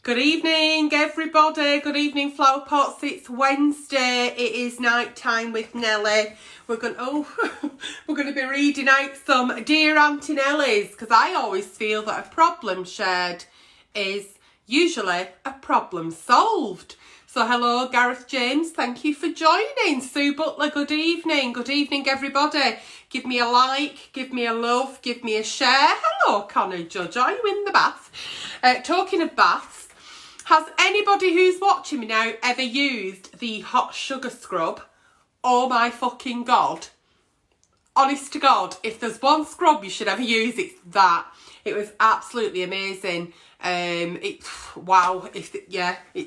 Good evening, everybody. Good evening, flower pots. It's Wednesday. It is night time with Nelly. We're going to be reading out some Dear Auntie Nellies, because I always feel that a problem shared is usually a problem solved. So hello, Gareth James. Thank you for joining. Sue Butler, good evening. Good evening, everybody. Give me a like, give me a love, give me a share. Hello, Connor Judge. Are you in the bath? Talking of baths, has anybody who's watching me now ever used the hot sugar scrub? Oh my fucking God. Honest to God, if there's one scrub you should ever use, it's that. It was absolutely amazing. Wow, it's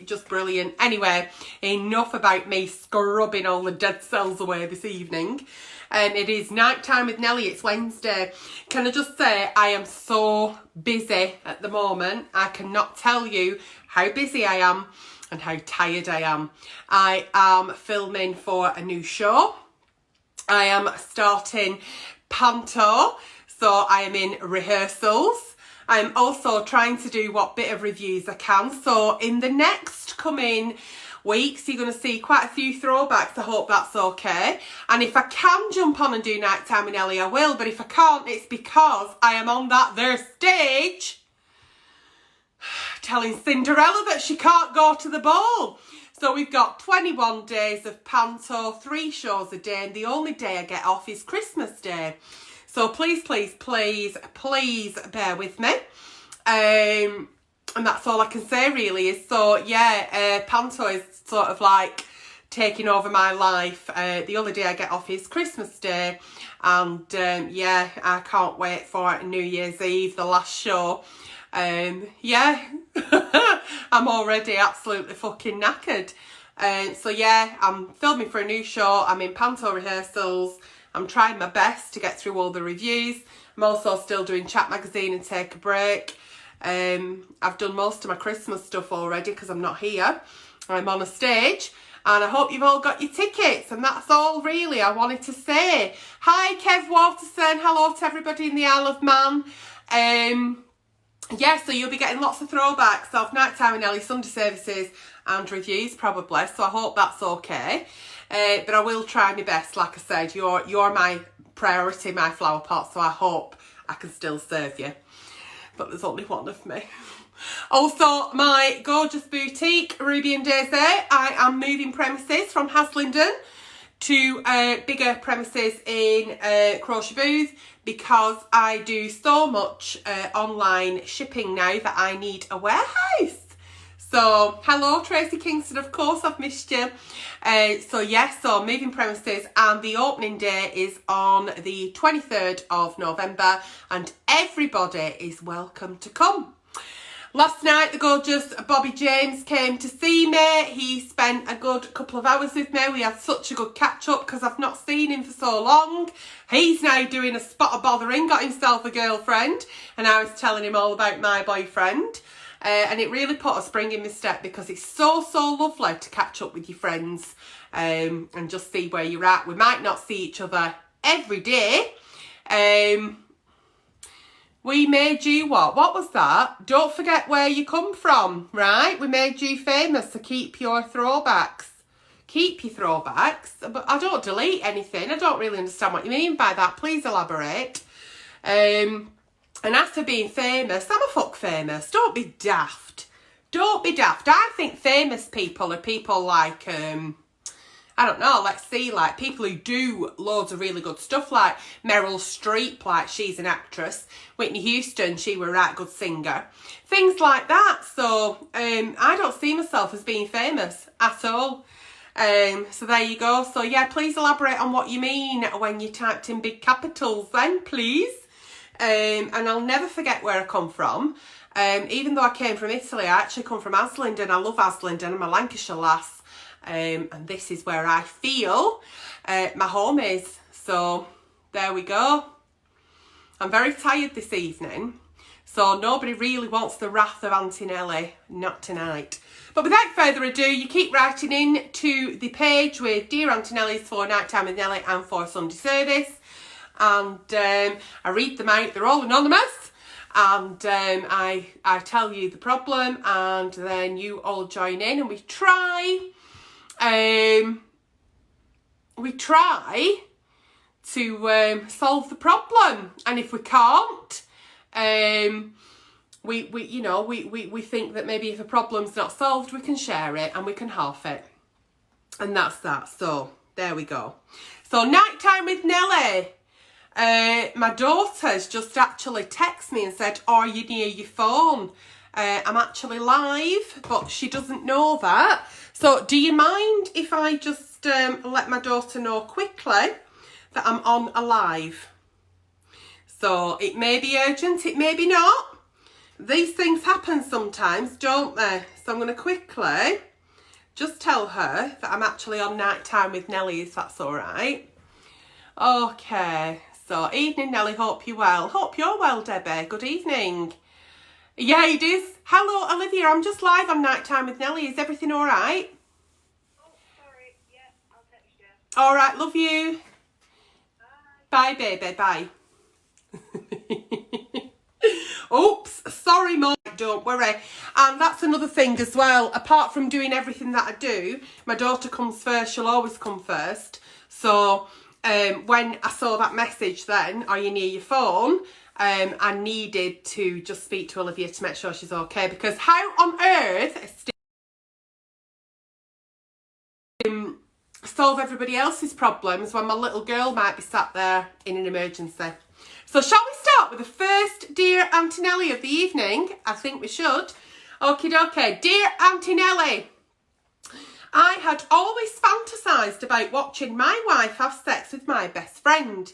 just brilliant. Anyway, enough about me scrubbing all the dead cells away this evening. It is night time with Nelly. It's Wednesday. Can I just say I am so busy at the moment. I cannot tell you how busy I am and how tired I am. I am filming for a new show. I am starting panto, so I am in rehearsals. I'm also trying to do what bit of reviews I can. So in the next coming weeks, you're going to see quite a few throwbacks. I hope that's okay. And if I can jump on and do Nighttime with Nelly, I will. But if I can't, it's because I am on that there stage telling Cinderella that she can't go to the ball. So we've got 21 days of panto, 3 shows a day, and the only day I get off is Christmas Day. So please, please, please, please bear with me. And that's all I can say really is, so yeah, panto is sort of like taking over my life. The only day I get off is Christmas Day. And yeah, I can't wait for New Year's Eve, the last show. Yeah, I'm already absolutely fucking knackered. So yeah, I'm filming for a new show. I'm in panto rehearsals. I'm trying my best to get through all the reviews. I'm also still doing Chat Magazine and Take a Break. I've done most of my Christmas stuff already because I'm not here. I'm on a stage. And I hope you've all got your tickets. And that's all really I wanted to say. Hi, Kev Waterson. Hello to everybody in the Isle of Man. Yeah, so you'll be getting lots of throwbacks of Nighttime with Nelly, Sunday services and reviews probably. So I hope that's okay. But I will try my best. Like I said, you're my priority, my flower pot. So I hope I can still serve you. But there's only one of me. Also, my gorgeous boutique, Ruby and Daisy. I am moving premises from Haslingden to bigger premises in Crochet Booth because I do so much online shipping now that I need a warehouse. So, hello Tracy Kingston, of course, I've missed you. So yes, so moving premises, and the opening day is on the 23rd of November and everybody is welcome to come. Last night, the gorgeous Bobby James came to see me. He spent a good couple of hours with me. We had such a good catch-up because I've not seen him for so long. He's now doing a spot of bothering, got himself a girlfriend, and I was telling him all about my boyfriend. And it really put a spring in my step because it's so, so lovely to catch up with your friends and just see where you're at. We might not see each other every day. We made you what? What was that? Don't forget where you come from, right? We made you famous, so keep your throwbacks. Keep your throwbacks. But I don't delete anything. I don't really understand what you mean by that. Please elaborate. And as for being famous, I'm a fuck famous. Don't be daft. Don't be daft. I think famous people are people like, I don't know, let's see, like people who do loads of really good stuff, like Meryl Streep, like she's an actress. Whitney Houston, she were a right good singer. Things like that. So I don't see myself as being famous at all. So there you go. So yeah, please elaborate on what you mean when you typed in big capitals then, please. And I'll never forget where I come from. Even though I came from Italy, I actually come from Haslingden. I love Haslingden. I'm a Lancashire lass. And this is where I feel my home is. So there we go. I'm very tired this evening. So nobody really wants the wrath of Auntie Nelly. Not tonight. But without further ado, you keep writing in to the page with Dear Auntie Nelly's for Nighttime with Nelly and for Sunday service. And I read them out. They're all anonymous. and I tell you the problem, and then you all join in and we try to solve the problem. And if we can't, we think that maybe if a problem's not solved, we can share it and we can half it. And that's that. So there we go. So nighttime with Nelly. My daughter's just actually texted me and said, are you near your phone? I'm actually live, but she doesn't know that. So do you mind if I just let my daughter know quickly that I'm on a live? So it may be urgent, it may be not. These things happen sometimes, don't they? So I'm going to quickly just tell her that I'm actually on nighttime with Nelly, if that's all right. Okay, so evening Nelly, hope you're well. Hope you're well, Debbie. Good evening. Yeah, it is. Hello, Olivia, I'm just live on nighttime with Nelly. Is everything all right? Oh, sorry. Yeah, I'll text you. All right, love you. Bye, baby, bye. Oops, sorry, Mum. Don't worry. And that's another thing as well. Apart from doing everything that I do, my daughter comes first. She'll always come first. So when I saw that message then, are you near your phone? I needed to just speak to Olivia to make sure she's okay. Because how on earth solve everybody else's problems when my little girl might be sat there in an emergency? So shall we start with the first Dear Auntie Nelly of the evening? I think we should. Okie dokie. Dear Auntie Nelly, I had always fantasised about watching my wife have sex with my best friend.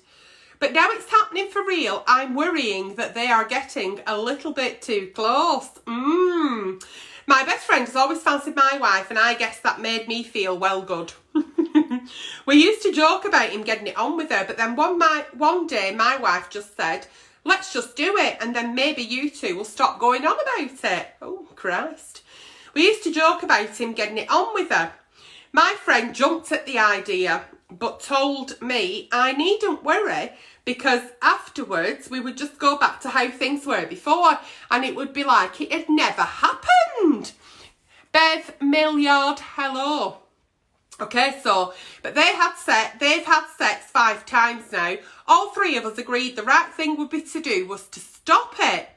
But now it's happening for real. I'm worrying that they are getting a little bit too close. My best friend has always fancied my wife, and I guess that made me feel well good. We used to joke about him getting it on with her, but then one day my wife just said, let's just do it, and then maybe you two will stop going on about it. Oh, Christ. We used to joke about him getting it on with her. My friend jumped at the idea, but told me I needn't worry because afterwards we would just go back to how things were before and it would be like it had never happened. Bev Milliard, hello. Okay, so, but they've had sex 5 times now. All 3 of us agreed the right thing would be to do was to stop it.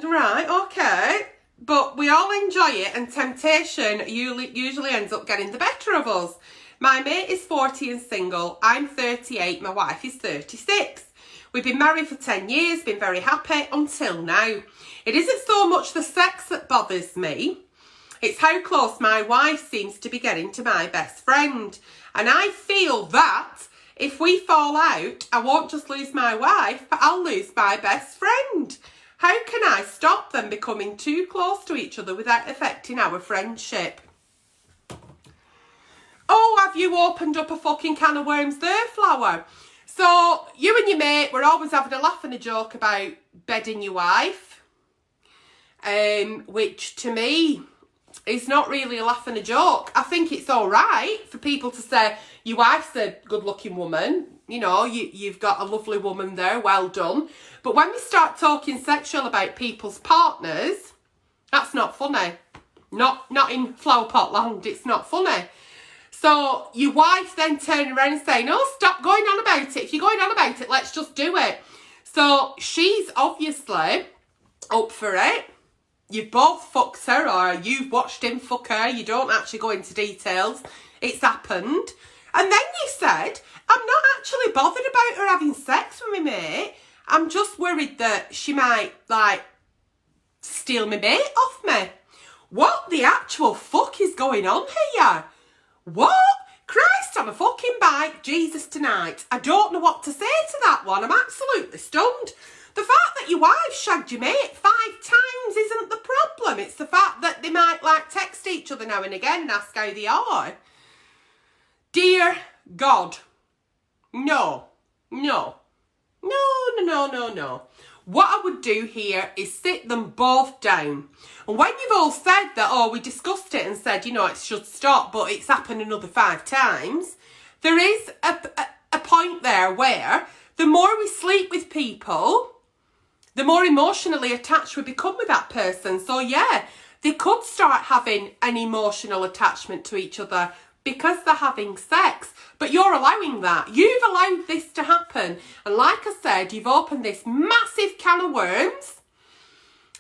Right, okay. But we all enjoy it and temptation usually ends up getting the better of us. My mate is 40 and single. I'm 38. My wife is 36. We've been married for 10 years, been very happy until now. It isn't so much the sex that bothers me. It's how close my wife seems to be getting to my best friend. And I feel that if we fall out, I won't just lose my wife, but I'll lose my best friend. How can I stop them becoming too close to each other without affecting our friendship? Oh, have you opened up a fucking can of worms there, Flower? So, you and your mate were always having a laugh and a joke about bedding your wife. Which, to me, is not really a laugh and a joke. I think it's all right for people to say, your wife's a good-looking woman. You know, you've got a lovely woman there, well done. But when we start talking sexual about people's partners, that's not funny. Not in Flowerpot land, it's not funny. So your wife then turning around and saying, oh, stop going on about it. If you're going on about it, let's just do it. So she's obviously up for it. You've both fucked her or you've watched him fuck her. You don't actually go into details. It's happened. And then you said, I'm not actually bothered about her having sex with me mate. I'm just worried that she might, steal my mate off me. What the actual fuck is going on here? What? Christ on a fucking bike, Jesus tonight. I don't know what to say to that one. I'm absolutely stunned. The fact that your wife shagged your mate 5 times isn't the problem. It's the fact that they might text each other now and again and ask how they are. Dear God. No. What I would do here is sit them both down. And when you've all said that, oh, we discussed it and said, it should stop, but it's happened another 5 times, there is a point there where the more we sleep with people, the more emotionally attached we become with that person. So yeah, they could start having an emotional attachment to each other because they're having sex. But you're allowing that. You've allowed this to happen. And like I said, you've opened this massive can of worms.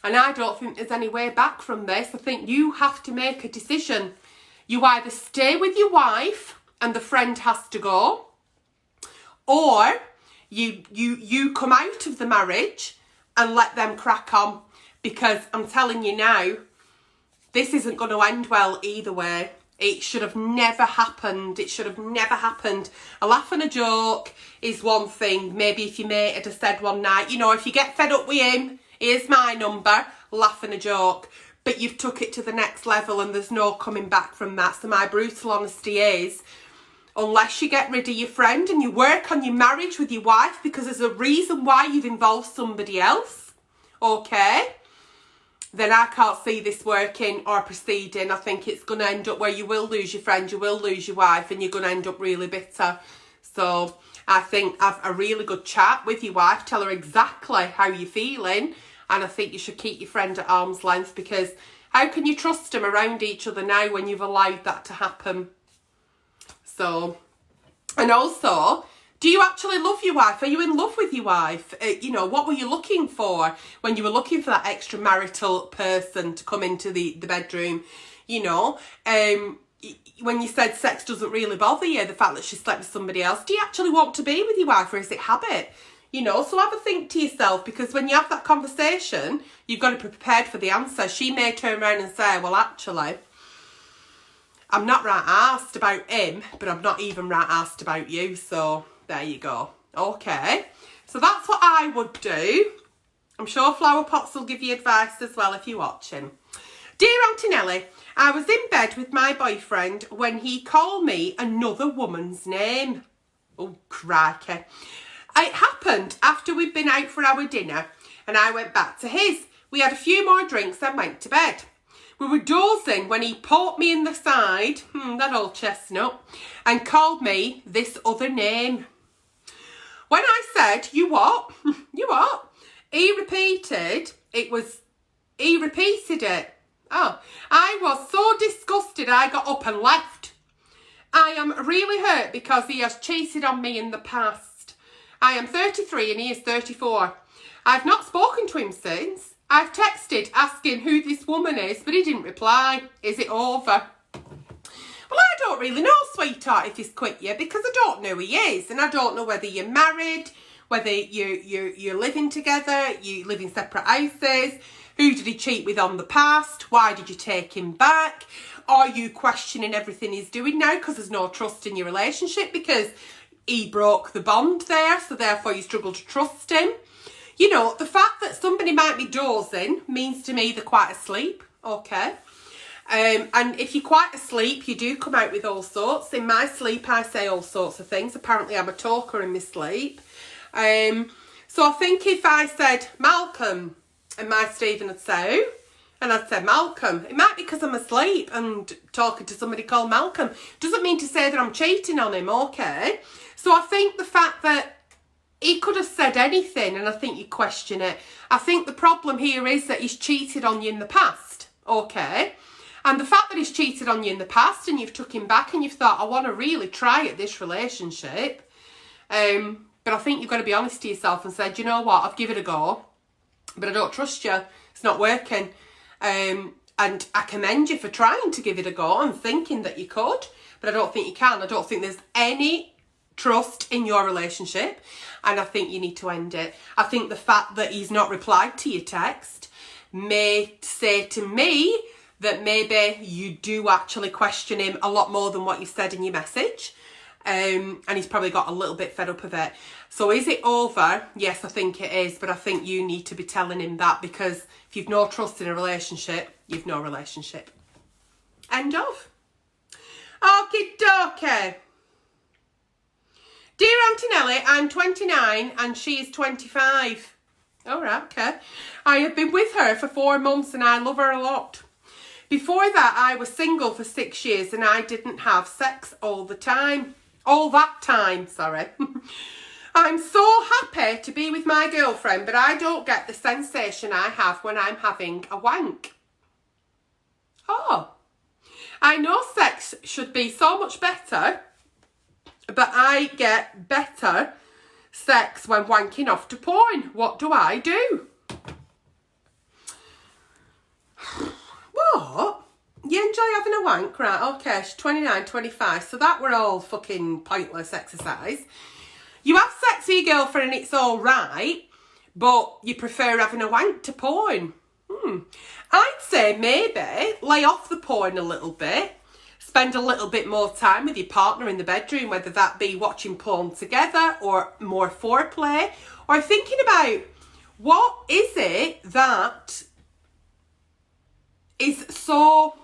And I don't think there's any way back from this. I think you have to make a decision. You either stay with your wife and the friend has to go, or you come out of the marriage and let them crack on. Because I'm telling you now, this isn't going to end well either way. It should have never happened. It should have never happened. A laugh and a joke is one thing. Maybe if your mate had said one night, you know, if you get fed up with him, here's my number, laugh and a joke. But you've took it to the next level and there's no coming back from that. So my brutal honesty is, unless you get rid of your friend and you work on your marriage with your wife because there's a reason why you've involved somebody else, okay, then I can't see this working or proceeding. I think it's going to end up where you will lose your friend, you will lose your wife, and you're going to end up really bitter. So I think have a really good chat with your wife, tell her exactly how you're feeling, and I think you should keep your friend at arm's length, because how can you trust them around each other now when you've allowed that to happen? So, and also, do you actually love your wife? Are you in love with your wife? You know, what were you looking for when you were looking for that extramarital person to come into the bedroom? You know, when you said sex doesn't really bother you, the fact that she slept with somebody else, do you actually want to be with your wife, or is it habit? You know, so have a think to yourself, because when you have that conversation, you've got to be prepared for the answer. She may turn around and say, well, actually, I'm not right arsed about him, but I'm not even right arsed about you. So there you go. Okay. So that's what I would do. I'm sure Flower Pots will give you advice as well if you're watching. Dear Auntie Nelly, I was in bed with my boyfriend when he called me another woman's name. Oh, crikey. It happened after we'd been out for our dinner and I went back to his. We had a few more drinks and went to bed. We were dozing when he poked me in the side, that old chestnut, and called me this other name. When I said, you what? You what? He repeated it. Oh, I was so disgusted I got up and left. I am really hurt because he has cheated on me in the past. I am 33 and he is 34. I've not spoken to him since. I've texted asking who this woman is, but he didn't reply. Is it over? Well, I don't really know, sweetheart, if he's quit you, because I don't know who he is, and I don't know whether you're married, whether you're living together, you live in separate houses. Who did he cheat with on the past? Why did you take him back? Are you questioning everything he's doing now because there's no trust in your relationship because he broke the bond there, so therefore you struggle to trust him? You know, the fact that somebody might be dozing means to me they're quite asleep, okay? And if you're quite asleep, you do come out with all sorts. In my sleep, I say all sorts of things. Apparently, I'm a talker in my sleep. So I think if I said Malcolm, and my Stephen would say, who? And I'd say Malcolm. It might be because I'm asleep and talking to somebody called Malcolm. Doesn't mean to say that I'm cheating on him, okay? So I think the fact that he could have said anything, and I think you question it. I think the problem here is that he's cheated on you in the past, okay? And the fact that he's cheated on you in the past and you've took him back and you've thought, I want to really try at this relationship. But I think you've got to be honest to yourself and say, do you know what? I've given it a go, but I don't trust you. It's not working. And I commend you for trying to give it a go and thinking that you could, but I don't think you can. I don't think there's any trust in your relationship, and I think you need to end it. I think the fact that he's not replied to your text may say to me that maybe you do actually question him a lot more than what you said in your message, and he's probably got a little bit fed up of it. So is it over? Yes, I think it is, but I think you need to be telling him that, because if you've no trust in a relationship, you've no relationship. End of. Okie dokie. Dear Auntie Nelly, I'm 29 and she is 25. All right, okay. I have been with her for 4 months and I love her a lot. Before that, I was single for 6 years and I didn't have sex all that time, sorry. I'm so happy to be with my girlfriend, but I don't get the sensation I have when I'm having a wank. Oh, I know sex should be so much better, but I get better sex when wanking off to porn. What do I do? What? You enjoy having a wank? Right, okay, she's 29, 25, so that were all fucking pointless exercise. You have sex with your girlfriend and it's all right, but you prefer having a wank to porn. I'd say maybe lay off the porn a little bit, spend a little bit more time with your partner in the bedroom, whether that be watching porn together or more foreplay, or thinking about what is it that is so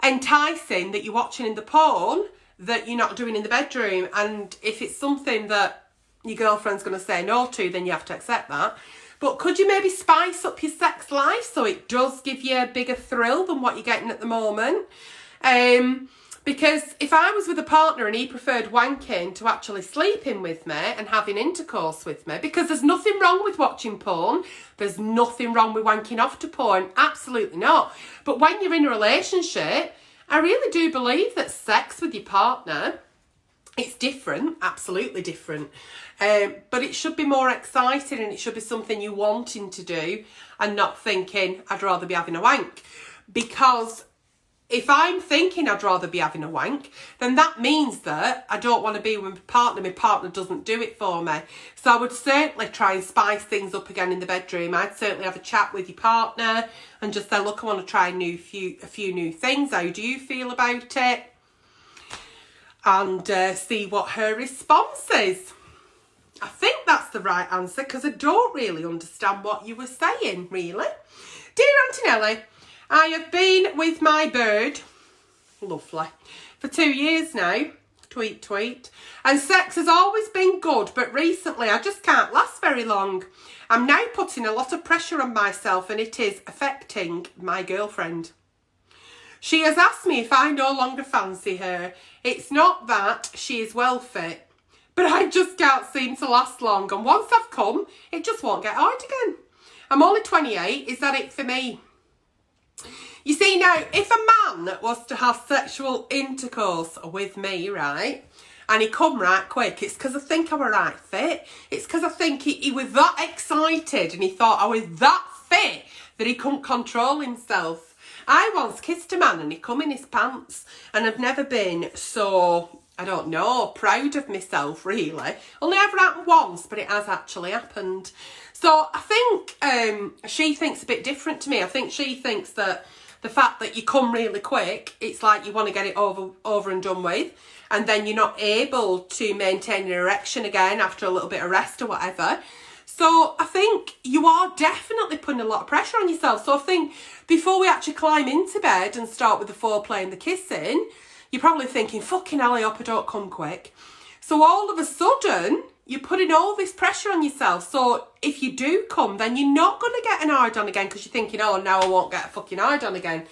enticing that you're watching in the porn that you're not doing in the bedroom. And if it's something that your girlfriend's going to say no to, then you have to accept that. But could you maybe spice up your sex life so it does give you a bigger thrill than what you're getting at the moment? Because if I was with a partner and he preferred wanking to actually sleeping with me and having intercourse with me, because there's nothing wrong with watching porn, there's nothing wrong with wanking off to porn, absolutely not. But when you're in a relationship, I really do believe that sex with your partner, it's different, absolutely different. But it should be more exciting and it should be something you wanting to do and not thinking, I'd rather be having a wank. Because if I'm thinking I'd rather be having a wank, then that means that I don't want to be with my partner doesn't do it for me. So I would certainly try and spice things up again in the bedroom. I'd certainly have a chat with your partner and just say, look, I want to try a few new things. How do you feel about it? And see what her response is. I think that's the right answer because I don't really understand what you were saying, really. Dear Auntie Nelly, I have been with my bird, lovely, for 2 years now, tweet, tweet, and sex has always been good, but recently I just can't last very long. I'm now putting a lot of pressure on myself and it is affecting my girlfriend. She has asked me if I no longer fancy her. It's not that she is well fit, but I just can't seem to last long, and once I've come, it just won't get hard again. I'm only 28, is that it for me? You see, now, if a man was to have sexual intercourse with me, right, and he come right quick, it's because I think I'm a right fit. It's because I think he was that excited and he thought I was that fit that he couldn't control himself. I once kissed a man and he come in his pants, and I've never been so, I don't know, proud of myself, really. Only ever happened once, but it has actually happened. So I think she thinks a bit different to me. I think she thinks that the fact that you come really quick, it's like you want to get it over and done with, and then you're not able to maintain an erection again after a little bit of rest or whatever. So I think you are definitely putting a lot of pressure on yourself. So I think before we actually climb into bed and start with the foreplay and the kissing, you're probably thinking, fucking hell, I hope I don't come quick. So all of a sudden, you're putting all this pressure on yourself. So if you do come, then you're not going to get an hard on again because you're thinking, oh, now I won't get a fucking hard on again.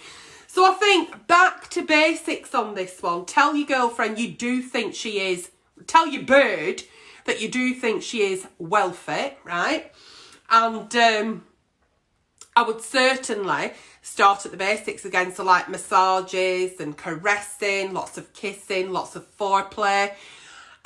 So I think back to basics on this one. Tell your girlfriend you do think she is, tell your bird that you do think she is well fit, right? And I would certainly start at the basics again. So like massages and caressing, lots of kissing, lots of foreplay.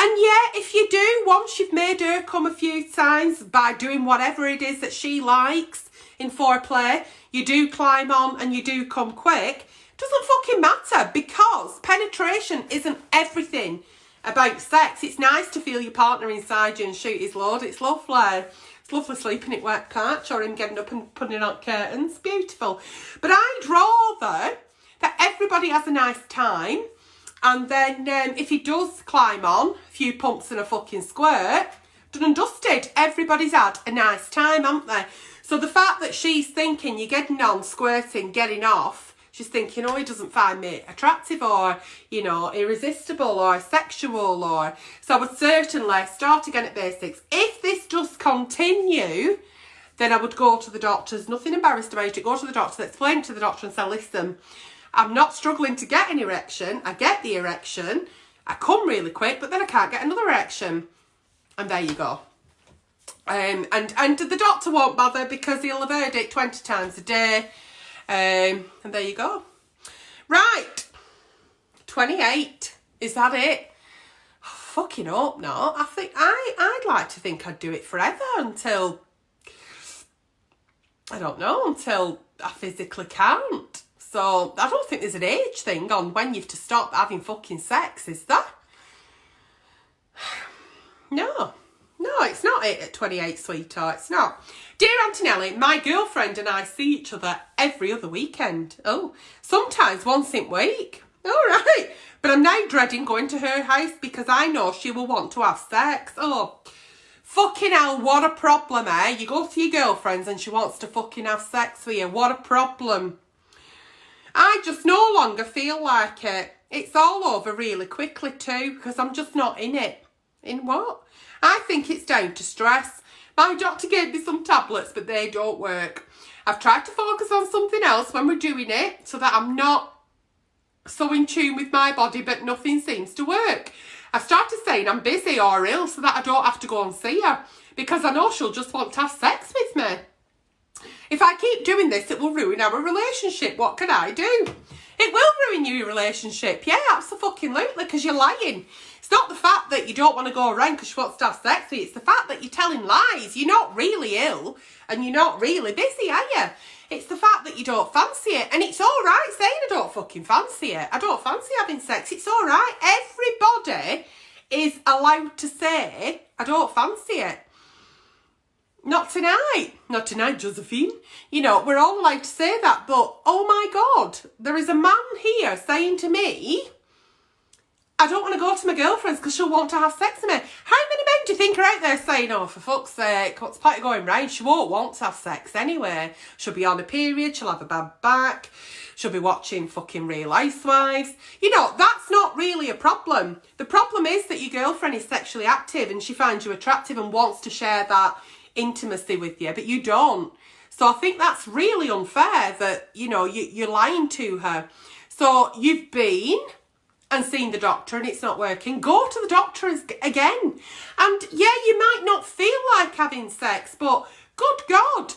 And yeah, if you do, once you've made her come a few times by doing whatever it is that she likes in foreplay, you do climb on and you do come quick, doesn't fucking matter, because penetration isn't everything about sex. It's nice to feel your partner inside you and shoot his load. It's lovely. It's lovely sleeping at wet patch or him getting up and putting out curtains. Beautiful. But I'd rather that everybody has a nice time, and then if he does climb on, a few pumps and a fucking squirt, done and dusted. Everybody's had a nice time, haven't they? So the fact that she's thinking you're getting on, squirting, getting off, she's thinking, oh, he doesn't find me attractive or, you know, irresistible or sexual or... So I would certainly start again at basics. If this does continue, then I would go to the doctors. Nothing embarrassed about it. Go to the doctor, explain it to the doctor and say, listen, I'm not struggling to get an erection. I get the erection. I come really quick, but then I can't get another erection. And there you go. And the doctor won't bother because he'll have heard it 20 times a day. And there you go. Right. 28. Is that it? Oh, fucking hope not. I think I'd like to think I'd do it forever until, I don't know, until I physically can't. So I don't think there's an age thing on when you've to stop having fucking sex, is there? No, it's not it at 28, sweetheart. It's not. Dear Antonelli, my girlfriend and I see each other every other weekend. Oh, sometimes once in a week. All right. But I'm now dreading going to her house because I know she will want to have sex. Oh, fucking hell, what a problem, eh? You go to your girlfriend's and she wants to fucking have sex with you. What a problem. I just no longer feel like it. It's all over really quickly too because I'm just not in it. In what? I think it's down to stress. My doctor gave me some tablets, but they don't work. I've tried to focus on something else when we're doing it so that I'm not so in tune with my body, but nothing seems to work. I've started saying I'm busy or ill so that I don't have to go and see her because I know she'll just want to have sex with me. If I keep doing this, it will ruin our relationship. What can I do? It will ruin your relationship. Yeah, absolutely, because you're lying. It's not the fact that you don't want to go around because she wants to have sex with you. It's the fact that you're telling lies. You're not really ill and you're not really busy, are you? It's the fact that you don't fancy it. And it's all right saying I don't fucking fancy it. I don't fancy having sex. It's all right. Everybody is allowed to say I don't fancy it. Not tonight. Not tonight, Josephine. You know, we're all allowed to say that. But, oh my God, there is a man here saying to me, I don't want to go to my girlfriend's because she'll want to have sex with me. How many men do you think are out there saying, oh, for fuck's sake, what's the point of going round? She won't want to have sex anyway. She'll be on a period, she'll have a bad back, she'll be watching fucking Real Housewives. You know, that's not really a problem. The problem is that your girlfriend is sexually active and she finds you attractive and wants to share that intimacy with you, but you don't. So I think that's really unfair that, you know, you're lying to her. So you've been and seen the doctor and it's not working. Go to the doctor again. And yeah, you might not feel like having sex, but good God,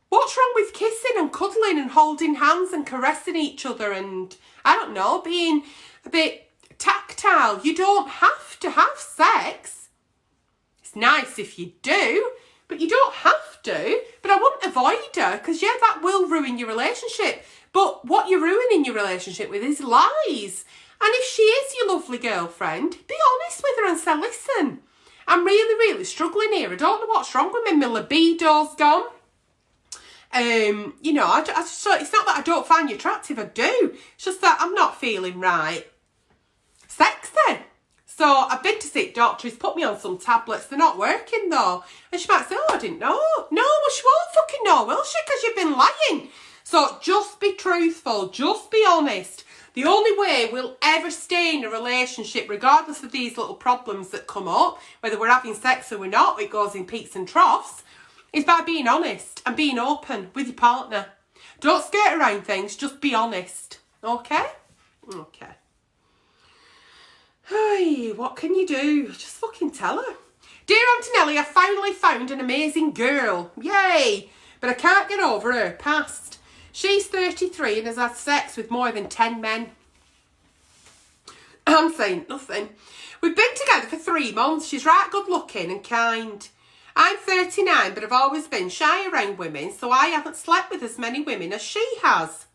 what's wrong with kissing and cuddling and holding hands and caressing each other and, I don't know, being a bit tactile? You don't have to have sex. It's nice if you do, but you don't have to. But I wouldn't avoid her because, yeah, that will ruin your relationship. But what you're ruining your relationship with is lies. And if she is your lovely girlfriend, be honest with her and say, listen, I'm really, really struggling here. I don't know what's wrong with me. My libido's gone. You know, so it's not that I don't find you attractive. I do. It's just that I'm not feeling right. Sexy. So I've been to see a doctor. He's put me on some tablets. They're not working though. And she might say, oh, I didn't know. No, well, she won't fucking know, will she? Because you've been lying. So just be truthful. Just be honest. The only way we'll ever stay in a relationship, regardless of these little problems that come up, whether we're having sex or we're not, it goes in peaks and troughs, is by being honest and being open with your partner. Don't skirt around things, just be honest. Okay? Okay. Hey, what can you do? Just fucking tell her. Dear Antonelli, I finally found an amazing girl. Yay! But I can't get over her past. She's 33 and has had sex with more than 10 men. I'm saying nothing. We've been together for 3 months. She's right good looking and kind. I'm 39, but I've always been shy around women, so I haven't slept with as many women as she has.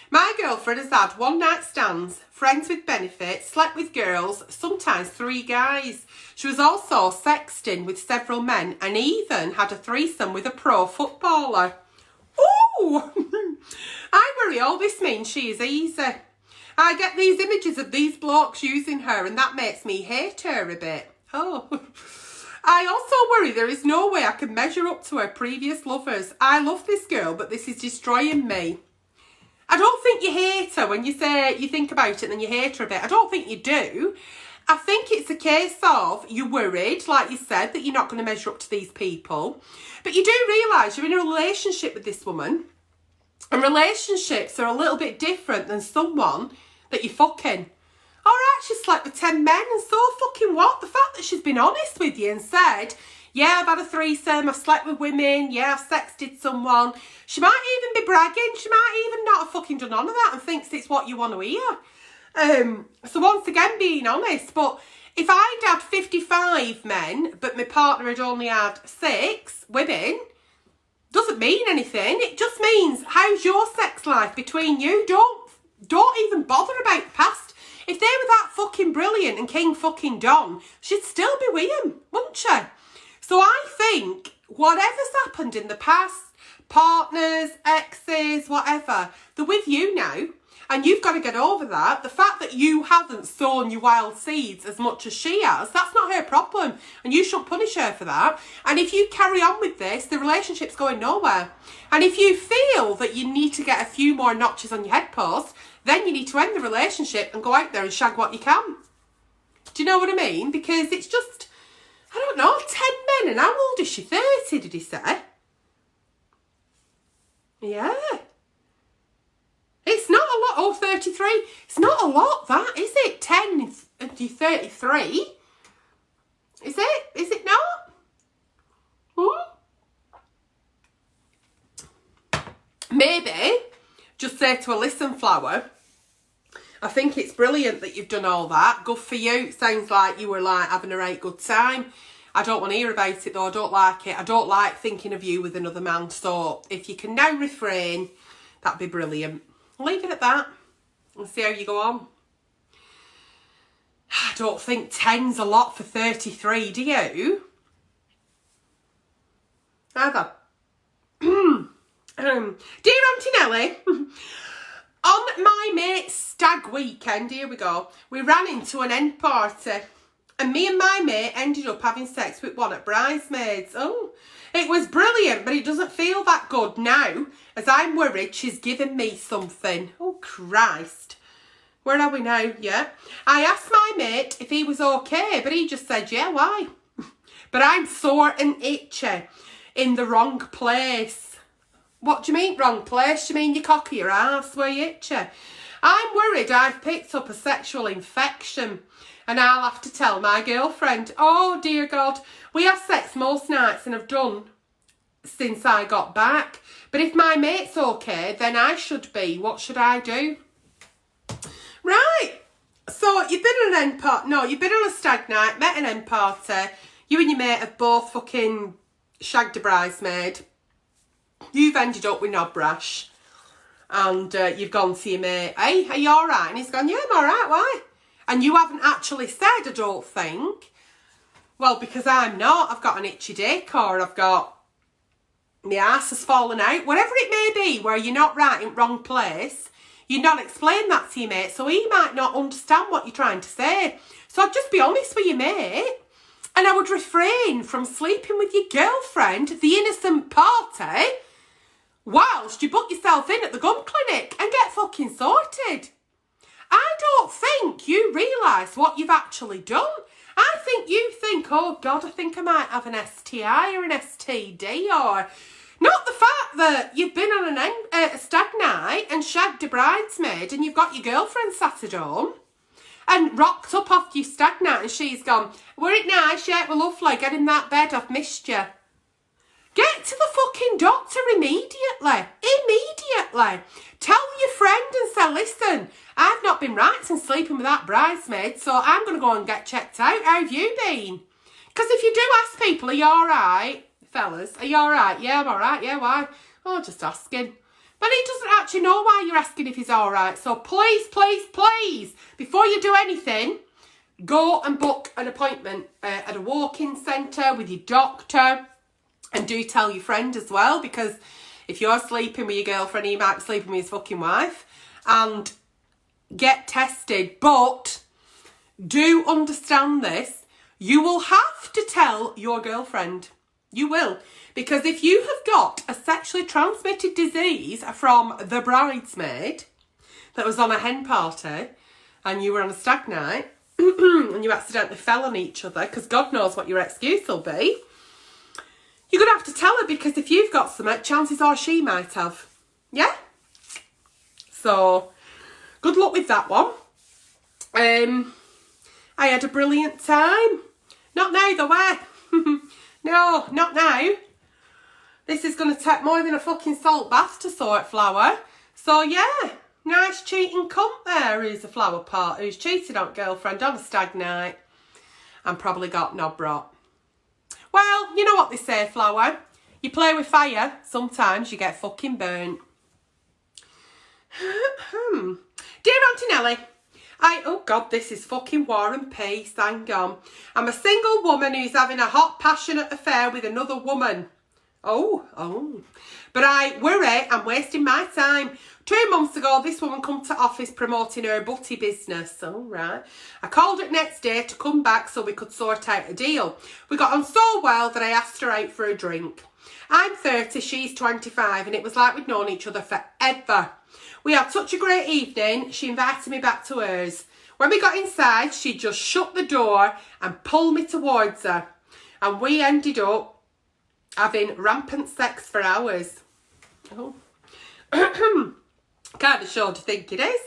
My girlfriend has had one night stands, friends with benefits, slept with girls, sometimes 3 guys. She was also sexting with several men and even had a threesome with a pro footballer. Ooh! I worry all this means she is easy. I get these images of these blokes using her and that makes me hate her a bit. Oh. I also worry there is no way I can measure up to her previous lovers. I love this girl, but this is destroying me. I don't think you hate her when you say you think about it and then you hate her a bit. I don't think you do. I think it's a case of you're worried, like you said, that you're not going to measure up to these people. But you do realise you're in a relationship with this woman. And relationships are a little bit different than someone that you're fucking. All right, she slept with 10 men, and so fucking what? The fact that she's been honest with you and said, yeah, I've had a threesome, I've slept with women, yeah, I've sexted someone. She might even be bragging. She might even not have fucking done none of that and thinks it's what you want to hear. So once again, being honest. But if I'd had 55 men, but my partner had only had 6 women, doesn't mean anything. It just means, how's your sex life between you? Don't even bother about the past. If they were that fucking brilliant and King fucking Don, she'd still be with him, wouldn't she? So I think whatever's happened in the past, partners, exes, whatever, they're with you now. And you've got to get over that. The fact that you haven't sown your wild seeds as much as she has, that's not her problem. And you shouldn't punish her for that. And if you carry on with this, the relationship's going nowhere. And if you feel that you need to get a few more notches on your head post, then you need to end the relationship and go out there and shag what you can. Do you know what I mean? Because it's just, I don't know, 10 men. And how old is she? 30, did he say? Yeah. It's not a lot. Oh, 33. It's not a lot, that, is it? 10 and 33. Is it? Is it not? Maybe just say to her, listen, Flower, I think it's brilliant that you've done all that. Good for you. It sounds like you were like having a right good time. I don't want to hear about it though. I don't like it. I don't like thinking of you with another man. So if you can now refrain, that'd be brilliant. Leave it at that and see how you go on. I don't think 10's a lot for 33, do you? Either. Dear Auntie Nelly, on my mate's stag weekend, here we go, we ran into an end party and me and my mate ended up having sex with one at bridesmaids. Oh, it was brilliant, but it doesn't feel that good now as I'm worried she's given me something. Oh, Christ. Where are we now? Yeah. I asked my mate if he was okay, but he just said, yeah, why? But I'm sore and itchy in the wrong place. What do you mean wrong place? Do you mean your cock or your arse where you itchy? I'm worried I've picked up a sexual infection and I'll have to tell my girlfriend. Oh, dear God. We have sex most nights and have done since I got back. But if my mate's okay, then I should be. What should I do? Right. So you've been on an end party. No, you've been on a stag night, met an end party. You and your mate have both fucking shagged a bridesmaid. You've ended up with knob rash. And you've gone to your mate, hey, are you all right? And he's gone, yeah, I'm all right, why? And you haven't actually said, I don't think, well, because I'm not. I've got an itchy dick or I've got, my arse has fallen out. Whatever it may be where you're not right in wrong place, you not explain that to your mate. So he might not understand what you're trying to say. So I'd just be honest with your mate. And I would refrain from sleeping with your girlfriend, the innocent party, whilst you book yourself in at the gum clinic and get fucking sorted. I don't think you realise what you've actually done. I think you think, oh God, I think I might have an STI or an STD, or not the fact that you've been on a stag night and shagged a bridesmaid and you've got your girlfriend sat at home and rocked up after your stag night and she's gone, were it nice? Yeah, it was lovely. Get in that bed, I've missed you. Get to the fucking doctor immediately. Immediately. Tell your friend and say, listen, I've not been right since sleeping with that bridesmaid, so I'm going to go and get checked out. How have you been? Because if you do ask people, are you all right? Fellas, are you all right? Yeah, I'm all right. Yeah, why? Oh, just asking. But he doesn't actually know why you're asking if he's all right. So please, please, please, before you do anything, go and book an appointment at a walk-in centre with your doctor. And do tell your friend as well, because if you're sleeping with your girlfriend, he might be sleeping with his fucking wife. And get tested. But do understand this. You will have to tell your girlfriend. You will. Because if you have got a sexually transmitted disease from the bridesmaid that was on a hen party and you were on a stag night and you accidentally fell on each other, because God knows what your excuse will be, you're going to have to tell her, because if you've got something, chances are she might have. Yeah? So, good luck with that one. I had a brilliant time. Not now though, eh? No, not now. This is going to take more than a fucking salt bath to sort, Flower. So yeah, nice cheating cunt there who's a flower pot, who's cheated on girlfriend on a stag night and probably got knob rot. Well, you know what they say, Flower. You play with fire, sometimes you get fucking burnt. Dear Auntie Nelly, oh God, this is fucking War and Peace, hang on. I'm a single woman who's having a hot, passionate affair with another woman. Oh. But I worry I'm wasting my time. 2 months ago, this woman come to office promoting her butty business. All right. I called her next day to come back so we could sort out a deal. We got on so well that I asked her out for a drink. I'm 30, she's 25, and it was like we'd known each other forever. We had such a great evening, she invited me back to hers. When we got inside, she just shut the door and pulled me towards her. And we ended up having rampant sex for hours. Oh. Kind of sure to think it is.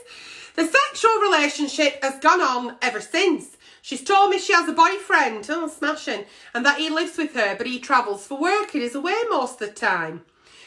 The sexual relationship has gone on ever since. She's told me she has a boyfriend, smashing, and that he lives with her, but he travels for work and is away most of the time.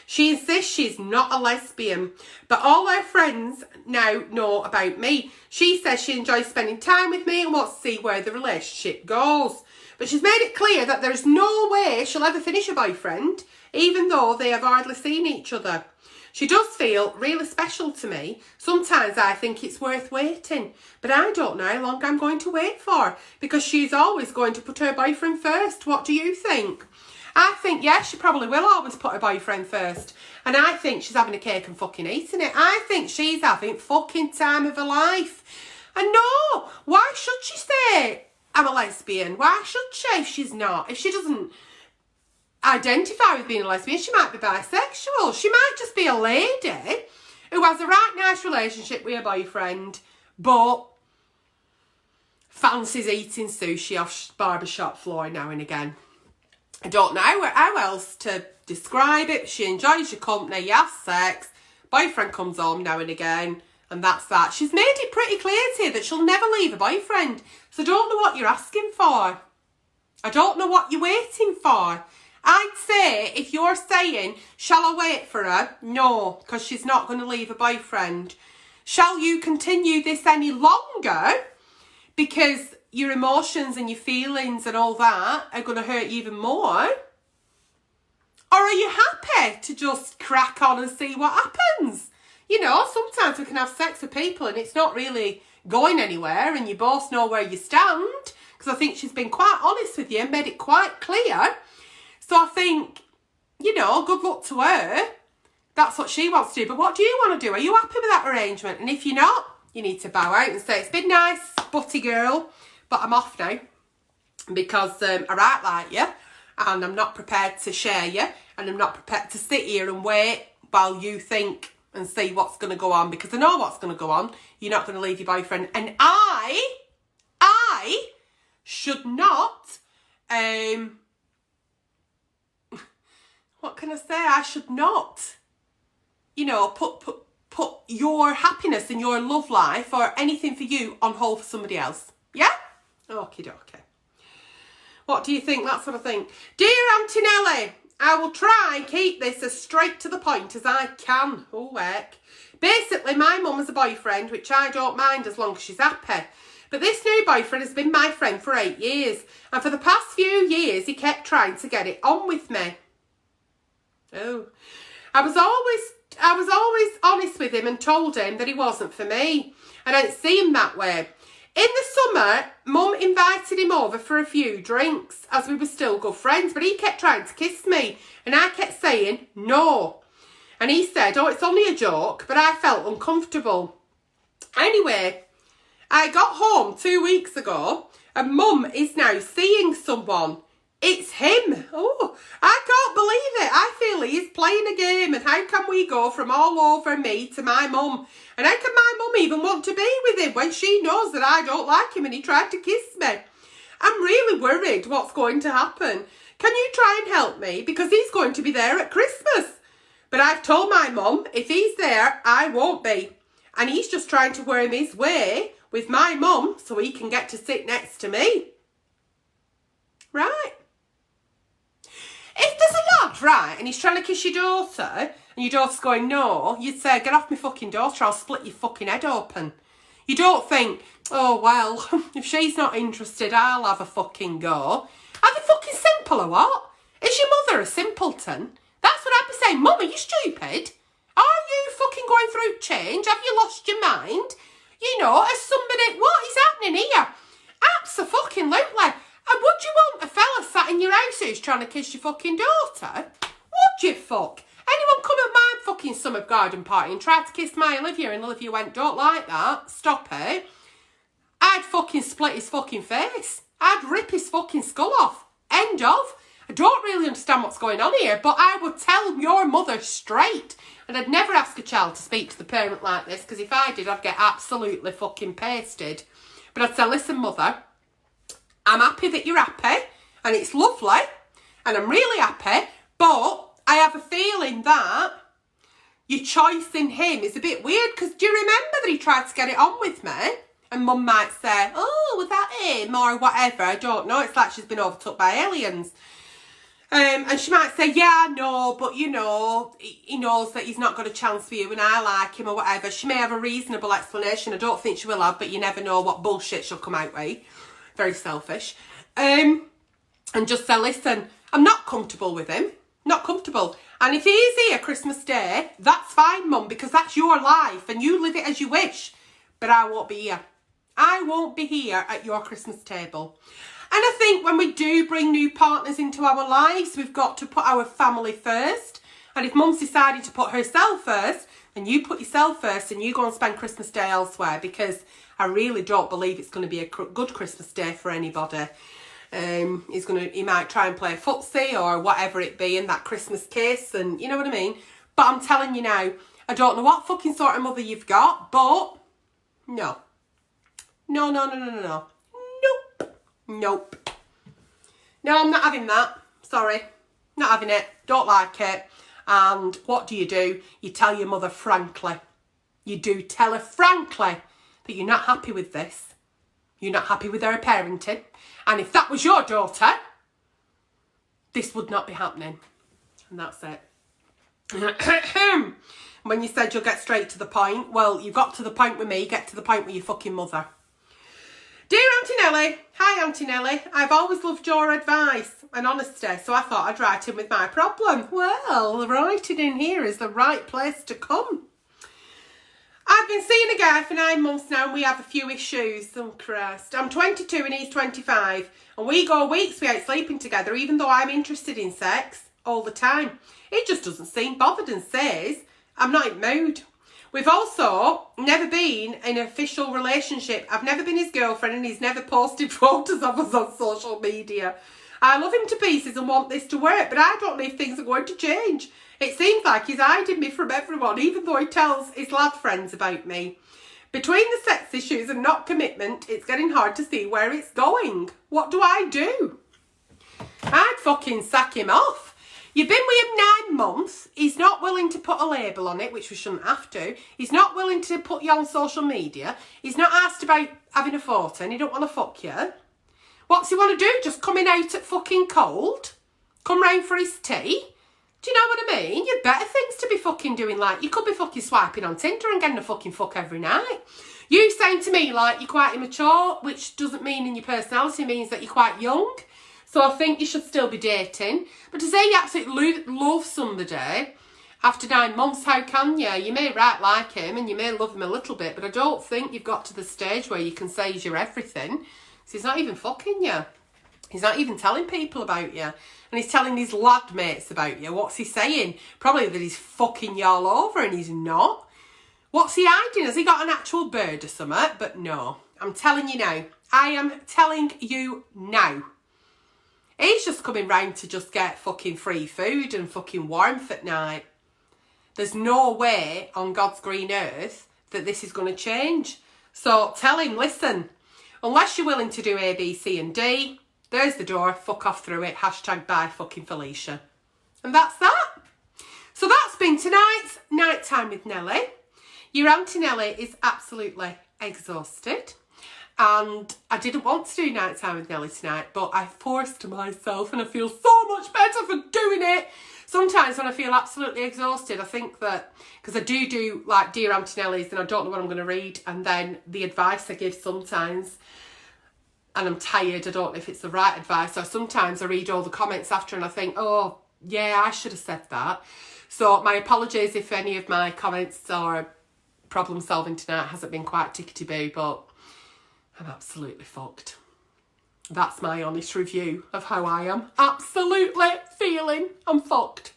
She insists she's not a lesbian, but all her friends now know about me. She says she enjoys spending time with me and wants to see where the relationship goes. But she's made it clear that there's no way she'll ever finish a boyfriend, even though they have hardly seen each other. She does feel really special to me. Sometimes I think it's worth waiting, but I don't know how long I'm going to wait for, because she's always going to put her boyfriend first. What do you think? I think, yes, she probably will always put her boyfriend first. And I think she's having a cake and fucking eating it. I think she's having fucking time of her life. And no, why should she say I'm a lesbian? Why should she if she's not? If she doesn't identify with being a lesbian, she might be bisexual. She might just be a lady who has a right nice relationship with her boyfriend, but fancies eating sushi off barbershop floor now and again. I don't know how else to describe it. She enjoys your company, you have sex, boyfriend comes home now and again, and that's that. She's made it pretty clear to you that she'll never leave a boyfriend, so I don't know what you're asking for. I don't know what you're waiting for. I'd say, if you're saying, shall I wait for her? No, because she's not going to leave a boyfriend. Shall you continue this any longer? Because your emotions and your feelings and all that are going to hurt you even more? Or are you happy to just crack on and see what happens? You know, sometimes we can have sex with people and it's not really going anywhere and you both know where you stand. Because I think she's been quite honest with you and made it quite clear. So I think, you know, good luck to her. That's what she wants to do. But what do you want to do? Are you happy with that arrangement? And if you're not, you need to bow out and say, it's been nice, butty girl, but I'm off now. Because I write like you, and I'm not prepared to share you, and I'm not prepared to sit here and wait while you think and see what's going to go on. Because I know what's going to go on. You're not going to leave your boyfriend. And I should not... what can I say? I should not, you know, put your happiness and your love life or anything for you on hold for somebody else. Yeah? Okie dokie. What do you think? That's what I think. Dear Auntie Nelly, I will try and keep this as straight to the point as I can. Oh, heck. Basically, my mum has a boyfriend, which I don't mind as long as she's happy. But this new boyfriend has been my friend for 8 years. And for the past few years, he kept trying to get it on with me. Oh, I was always honest with him and told him that he wasn't for me. I don't see him that way. In the summer, Mum invited him over for a few drinks as we were still good friends, but he kept trying to kiss me and I kept saying no. And he said, oh, it's only a joke, but I felt uncomfortable. Anyway, I got home 2 weeks ago and Mum is now seeing someone. It's him. Oh, I can't believe it. I feel he's playing a game, and how can we go from all over me to my mum? And how can my mum even want to be with him when she knows that I don't like him and he tried to kiss me? I'm really worried what's going to happen. Can you try and help me? Because he's going to be there at Christmas. But I've told my mum, if he's there, I won't be. And he's just trying to worm his way with my mum so he can get to sit next to me. Right? If there's a lad, right, and he's trying to kiss your daughter, and your daughter's going, no, you'd say, get off my fucking daughter, I'll split your fucking head open. You don't think, oh, well, if she's not interested, I'll have a fucking go. Are they fucking simple or what? Is your mother a simpleton? That's what I'd be saying. Mum, are you stupid? Are you fucking going through change? Have you lost your mind? You know, as somebody, what is happening here? Abso-fucking-lutely. And would you want a fella sat in your house who's trying to kiss your fucking daughter? Would you fuck? Anyone come at my fucking summer garden party and try to kiss my Olivia and Olivia went, don't like that, stop it. I'd fucking split his fucking face. I'd rip his fucking skull off. End of. I don't really understand what's going on here, but I would tell your mother straight. And I'd never ask a child to speak to the parent like this, because if I did, I'd get absolutely fucking pasted. But I'd say, listen, mother, I'm happy that you're happy, and it's lovely, and I'm really happy, but I have a feeling that your choice in him is a bit weird, because do you remember that he tried to get it on with me? And mum might say, oh, was that him? Or whatever, I don't know. It's like she's been overtook by aliens. And she might say, yeah, I know, but you know, he knows that he's not got a chance for you and I like him or whatever. She may have a reasonable explanation. I don't think she will have, but you never know what bullshit she'll come out with. Very selfish. And just say, listen, I'm not comfortable with him. Not comfortable. And if he is here Christmas Day, that's fine, Mum, because that's your life and you live it as you wish. But I won't be here. I won't be here at your Christmas table. And I think when we do bring new partners into our lives, we've got to put our family first. And if Mum's decided to put herself first, then you put yourself first and you go and spend Christmas Day elsewhere, because I really don't believe it's going to be a good Christmas Day for anybody. He might try and play footsie or whatever it be in that Christmas kiss, and you know what I mean. But I'm telling you now, I don't know what fucking sort of mother you've got, but no. No. Nope. No, I'm not having that. Sorry. Not having it. Don't like it. And what do? You tell your mother frankly. You do tell her frankly that you're not happy with this. You're not happy with her parenting. And if that was your daughter, this would not be happening. And that's it. When you said you'll get straight to the point, well, you got to the point with me, get to the point with your fucking mother. Dear Auntie Nelly, hi Auntie Nelly, I've always loved your advice and honesty, so I thought I'd write in with my problem. Well, writing in here is the right place to come. I've been seeing a guy for 9 months now and we have a few issues. Oh Christ. I'm 22 and he's 25 and we go weeks without sleeping together even though I'm interested in sex all the time. He just doesn't seem bothered and says, I'm not in the mood. We've also never been in an official relationship. I've never been his girlfriend and he's never posted photos of us on social media. I love him to pieces and want this to work, but I don't know if things are going to change. It seems like he's hiding me from everyone, even though he tells his lad friends about me. Between the sex issues and not commitment, it's getting hard to see where it's going. What do I do? I'd fucking sack him off. You've been with him 9 months. He's not willing to put a label on it, which we shouldn't have to. He's not willing to put you on social media. He's not asked about having a photo and he don't want to fuck you. What's he want to do? Just coming out at fucking cold? Come round for his tea? Do you know what I mean? You've better things to be fucking doing, like you could be fucking swiping on Tinder and getting a fucking fuck every night. You saying to me like you're quite immature, which doesn't mean in your personality, means that you're quite young. So I think you should still be dating. But to say you absolutely love somebody after 9 months, how can you? You may like him and you may love him a little bit, but I don't think you've got to the stage where you can say he's your everything. Because he's not even fucking you. He's not even telling people about you. And he's telling his lad mates about you. What's he saying? Probably that he's fucking you all over and he's not. What's he hiding? Has he got an actual bird or something? But no. I'm telling you now. I am telling you now. He's just coming round to just get fucking free food and fucking warmth at night. There's no way on God's green earth that this is going to change. So tell him, listen, unless you're willing to do A, B, C and D, there's the door, fuck off through it, hashtag bye fucking Felicia. And that's that. So that's been tonight's Nighttime with Nelly. Your Auntie Nelly is absolutely exhausted. And I didn't want to do nighttime with Nelly tonight, but I forced myself and I feel so much better for doing it. Sometimes when I feel absolutely exhausted, I think that, because I do like Dear Auntie Nelly's and I don't know what I'm going to read, and then the advice I give sometimes, and I'm tired, I don't know if it's the right advice, so sometimes I read all the comments after and I think, oh, yeah, I should have said that. So my apologies if any of my comments or problem solving tonight hasn't been quite tickety-boo, but I'm absolutely fucked. That's my honest review of how I am. Absolutely feeling I'm fucked.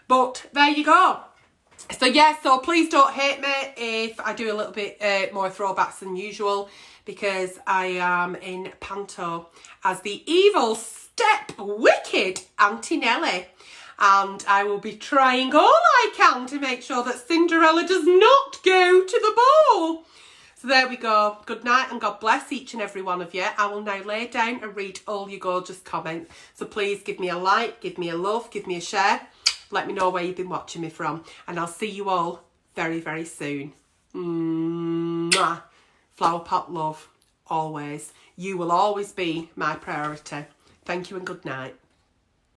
But there you go. So yeah, so please don't hate me if I do a little bit more throwbacks than usual, because I am in panto as the evil, step, wicked Auntie Nelly. And I will be trying all I can to make sure that Cinderella does not go to the ball. So there we go. Good night and God bless each and every one of you. I will now lay down and read all your gorgeous comments. So please give me a like, give me a love, give me a share. Let me know where you've been watching me from. And I'll see you all very, very soon. Mwah. Flower pot love, always. You will always be my priority. Thank you and good night.